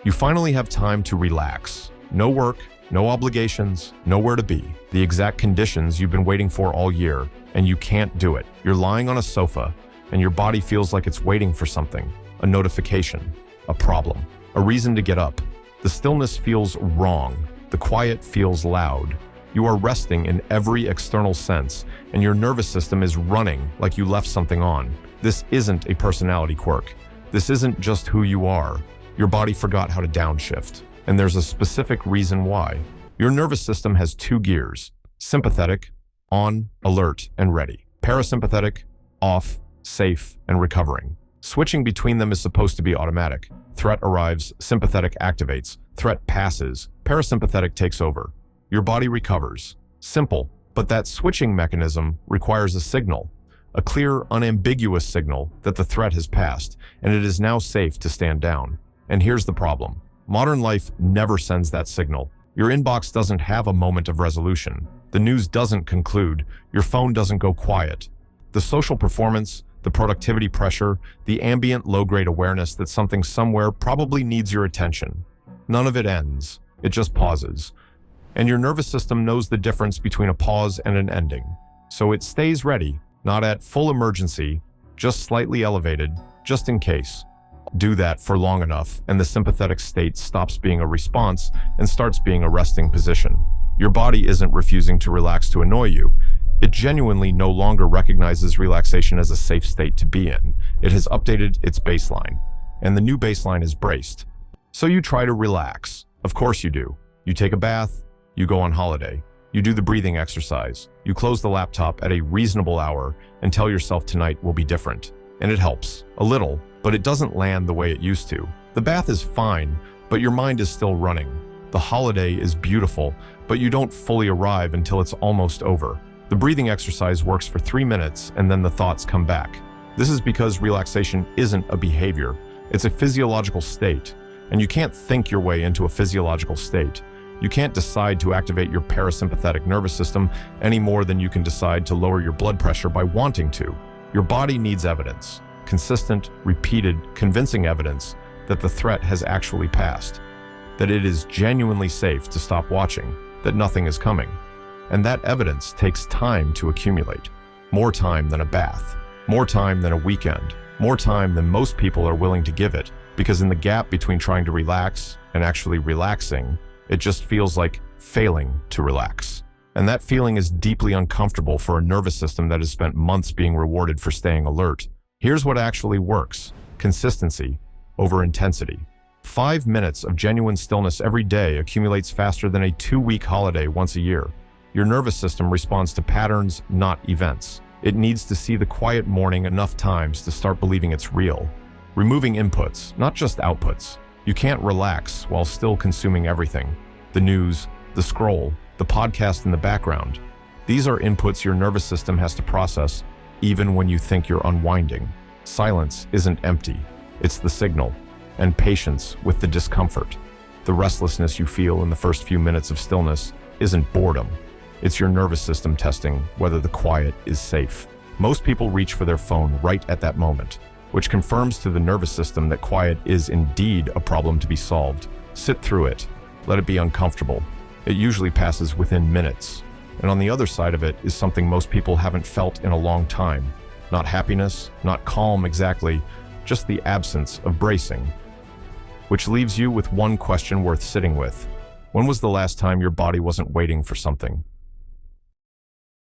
You finally have time to relax. No work, no obligations, nowhere to be. The exact conditions you've been waiting for all year, and you can't do it. You're lying on a sofa, and your body feels like it's waiting for something. A notification, a problem, a reason to get up. The stillness feels wrong. The quiet feels loud. You are resting in every external sense, and your nervous system is running like you left something on. This isn't a personality quirk. This isn't just who you are. Your body forgot how to downshift, and there's a specific reason why. Your nervous system has two gears: sympathetic, on, alert, and ready. Parasympathetic, off, safe, and recovering. Switching between them is supposed to be automatic. Threat arrives, sympathetic activates. Threat passes, parasympathetic takes over. Your body recovers. Simple, but that switching mechanism requires a signal. A clear, unambiguous signal that the threat has passed, and it is now safe to stand down. And here's the problem. Modern life never sends that signal. Your inbox doesn't have a moment of resolution. The news doesn't conclude. Your phone doesn't go quiet. The social performance, the productivity pressure, the ambient low-grade awareness that something somewhere probably needs your attention. None of it ends. It just pauses. And your nervous system knows the difference between a pause and an ending. So it stays ready, not at full emergency, just slightly elevated, just in case. Do that for long enough, and the sympathetic state stops being a response and starts being a resting position. Your body isn't refusing to relax to annoy you. It genuinely no longer recognizes relaxation as a safe state to be in. It has updated its baseline, and the new baseline is braced. So you try to relax. Of course you do. You take a bath, you go on holiday, you do the breathing exercise, you close the laptop at a reasonable hour and tell yourself tonight will be different. And it helps, a little, but it doesn't land the way it used to. The bath is fine, but your mind is still running. The holiday is beautiful, but you don't fully arrive until it's almost over. The breathing exercise works for 3 minutes and then the thoughts come back. This is because relaxation isn't a behavior, it's a physiological state. And you can't think your way into a physiological state. You can't decide to activate your parasympathetic nervous system any more than you can decide to lower your blood pressure by wanting to. Your body needs evidence, consistent, repeated, convincing evidence that the threat has actually passed, that it is genuinely safe to stop watching, that nothing is coming. And that evidence takes time to accumulate. More time than a bath, more time than a weekend, more time than most people are willing to give it, because in the gap between trying to relax and actually relaxing, it just feels like failing to relax. And that feeling is deeply uncomfortable for a nervous system that has spent months being rewarded for staying alert. Here's what actually works: consistency over intensity. 5 minutes of genuine stillness every day accumulates faster than a 2-week holiday once a year. Your nervous system responds to patterns, not events. It needs to see the quiet morning enough times to start believing it's real. Removing inputs, not just outputs. You can't relax while still consuming everything. The news, the scroll, the podcast in the background. These are inputs your nervous system has to process, even when you think you're unwinding. Silence isn't empty. It's the signal. And patience with the discomfort. The restlessness you feel in the first few minutes of stillness isn't boredom. It's your nervous system testing whether the quiet is safe. Most people reach for their phone right at that moment, which confirms to the nervous system that quiet is indeed a problem to be solved. Sit through it. Let it be uncomfortable. It usually passes within minutes. And on the other side of it is something most people haven't felt in a long time. Not happiness, not calm exactly, just the absence of bracing. Which leaves you with one question worth sitting with. When was the last time your body wasn't waiting for something?